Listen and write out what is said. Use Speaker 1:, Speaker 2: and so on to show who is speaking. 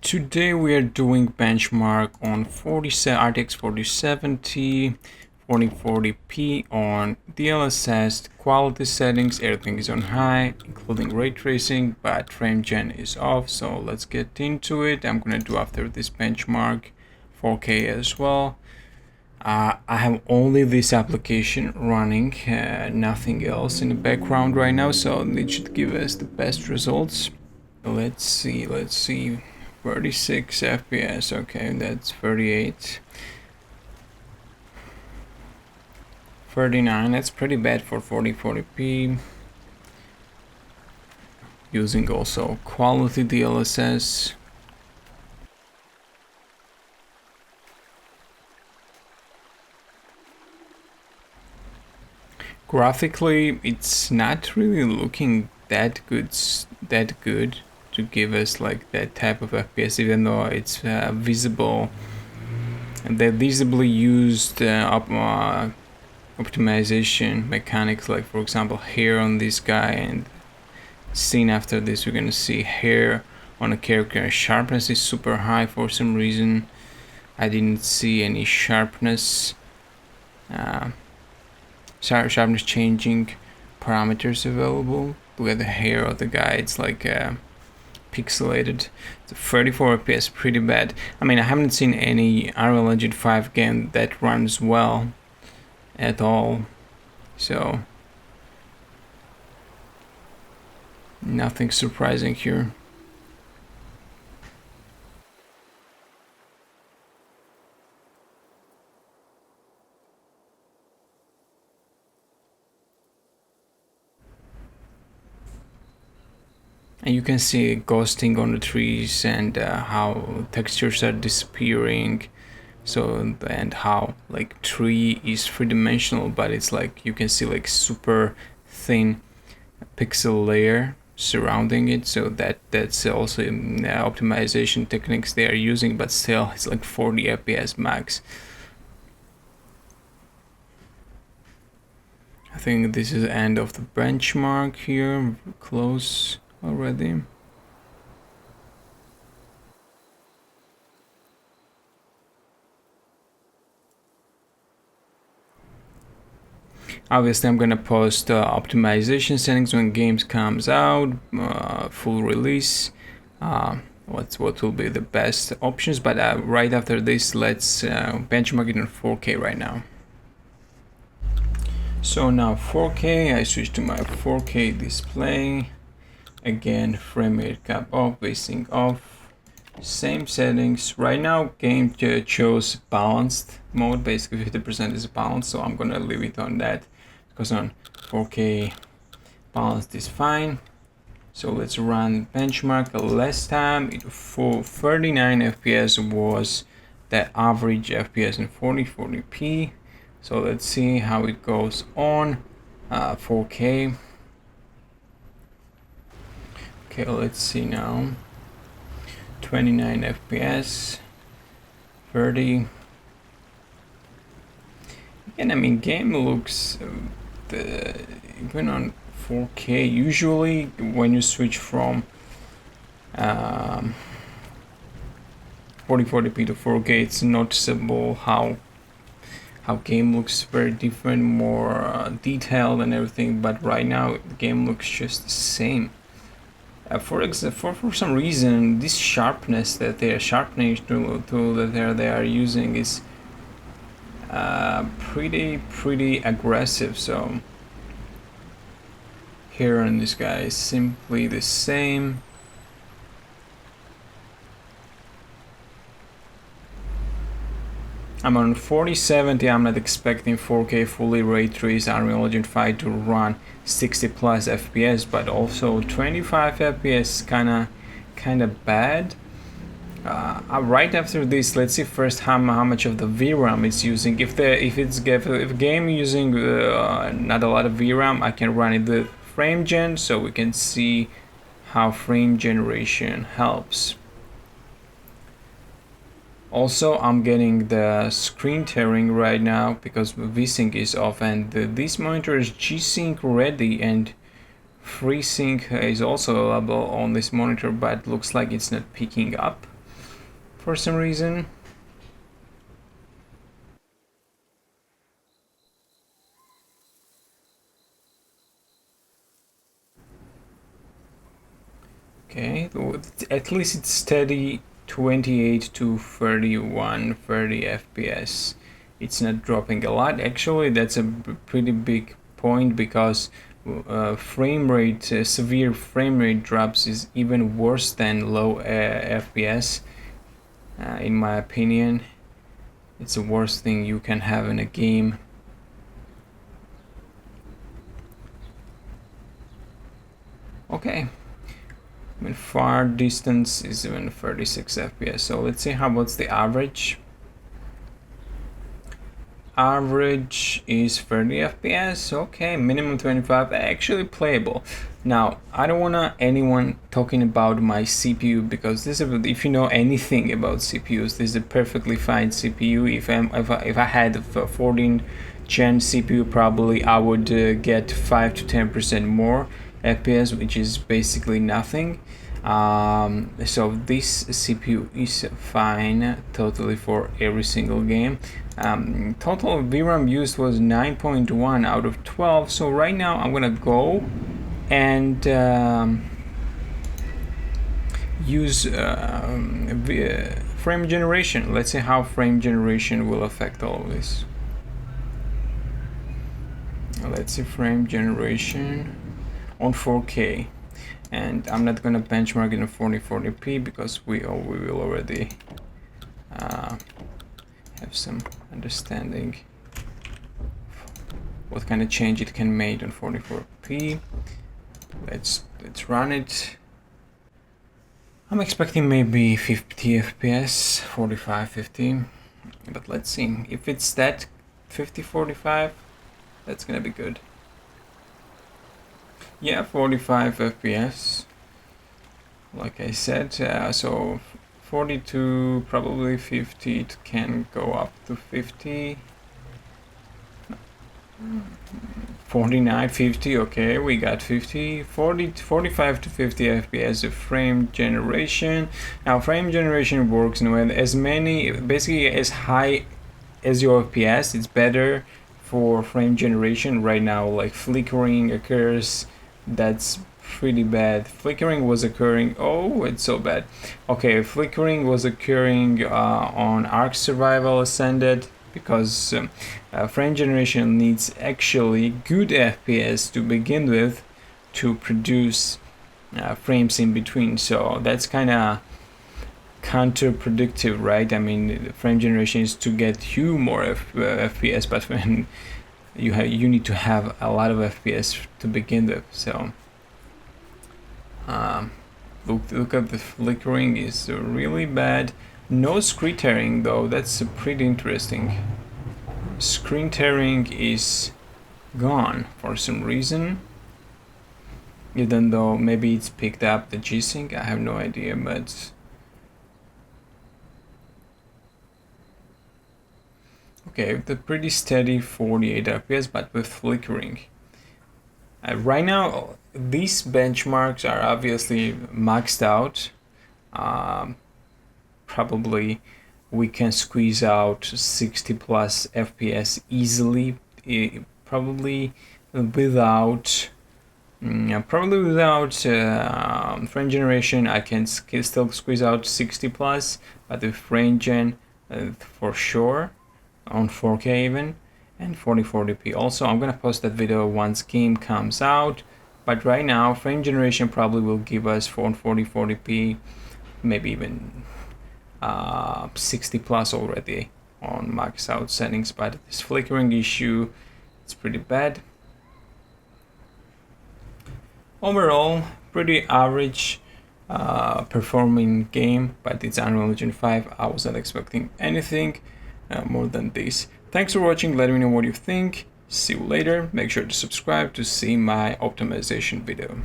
Speaker 1: Today we are doing benchmark on RTX 4070, 4040p on DLSS, quality settings, everything is on high, including ray tracing, but frame gen is off. So let's get into it. I'm gonna do after this benchmark 4K as well. I have only this application running, nothing else in the background right now, so it should give us the best results. Let's see 36 FPS. Okay, that's 38, 39. That's pretty bad for 4040p. Using also quality DLSS. Graphically, it's not really looking that good to give us like that type of FPS, even though it's visible, and they visibly used optimization mechanics, like for example hair on this guy, and scene after this we're gonna see hair on a character. Sharpness is super high for some reason. I didn't see any sharpness sharpness changing parameters available. Look at the hair of the guy, it's like pixelated. The 34 FPS, pretty bad. I mean, I haven't seen any Unreal Engine 5 game that runs well at all, so nothing surprising here. And you can see ghosting on the trees, and how textures are disappearing. So, and how like tree is three-dimensional, but it's like you can see like super thin pixel layer surrounding it. So that's also optimization techniques they are using, but still it's like 40 FPS max. I think this is the end of the benchmark here. Close already. Obviously I'm gonna post optimization settings when games comes out, full release, what will be the best options, but right after this let's benchmark it on 4K right now. So now 4K, I switch to my 4K display. Again, frame rate cap off, basing off, same settings. Right now game chose balanced mode, basically 50% is balanced, so I'm gonna leave it on that, because on 4K balanced is fine. So let's run benchmark. Last time for 39 FPS was the average FPS in 4040p. So let's see how it goes on 4K. Okay, let's see now. 29 FPS, 30. And I mean, game looks even on 4K. Usually, when you switch from 4040p to 4K, it's noticeable how game looks very different, more detailed and everything. But right now, the game looks just the same. For some reason, this sharpness that they are sharpening tool that they are using is pretty aggressive. So here on this guy is simply the same. I'm on 4070. I'm not expecting 4K fully ray traced Unreal Engine 5 to run 60 plus FPS, but also 25 FPS kind of bad. Right after this, let's see first how much of the VRAM it's using. If game using not a lot of VRAM, I can run it the frame gen, so we can see how frame generation helps. Also, I'm getting the screen tearing right now because VSync is off, and this monitor is G-Sync ready, and FreeSync is also available on this monitor, but looks like it's not picking up. for some reason. Okay, at least it's steady 28 to 31, 30 FPS. It's not dropping a lot. Actually, that's a pretty big point because frame rate, severe frame rate drops is even worse than low FPS. In my opinion, it's the worst thing you can have in a game. Okay. I mean, far distance is even 36 FPS. So let's see how what's the average. Average is 30 FPS. Okay, minimum 25. Actually playable. Now, I don't wanna anyone talking about my CPU because this is, if you know anything about CPUs, this is a perfectly fine CPU. If I had a 14 gen CPU, probably I would get 5 to 10% more FPS, which is basically nothing. So this CPU is fine totally for every single game. Total VRAM used was 9.1 out of 12. So right now I'm gonna go and use frame generation. Let's see how frame generation will affect all of this. Let's see frame generation on 4K, and I'm not gonna benchmark in a 4040p because we will already have some understanding what kind of change it can make on 44p. Let's run it. I'm expecting maybe 50 FPS, 45, 50, but let's see. If it's that 50, 45, that's gonna be good. Yeah, 45 FPS, like I said, so 42, probably 50, it can go up to 50, 49, 50, okay, we got 50, 40, 45 to 50 FPS of frame generation. Now, frame generation works with as many, basically as high as your FPS, it's better for frame generation. Right now, like flickering occurs, that's pretty bad. Flickering was occurring, oh, it's so bad. Okay, flickering was occurring on Arc Survival Ascended because frame generation needs actually good FPS to begin with to produce frames in between. So that's kind of counterproductive, right? I mean, frame generation is to get you more FPS, but when you need to have a lot of FPS to begin with. So look at the flickering is really bad. No screen tearing though, that's pretty interesting. Screen tearing is gone for some reason, even though maybe it's picked up the G-Sync, I have no idea, but okay, the pretty steady 48 FPS, but with flickering. Right now, these benchmarks are obviously maxed out. Probably we can squeeze out 60 plus FPS easily, probably without frame generation. I can still squeeze out 60 plus, but with frame gen for sure on 4K even, and 4040p. Also, I'm gonna post that video once game comes out, but right now frame generation probably will give us for 4040p, maybe even 60 plus already on max out settings. But this flickering issue, it's pretty bad. Overall, pretty average performing game, but it's Unreal Engine 5. I wasn't expecting anything more than this. Thanks for watching. Let me know what you think. See you later. Make sure to subscribe to see my optimization video.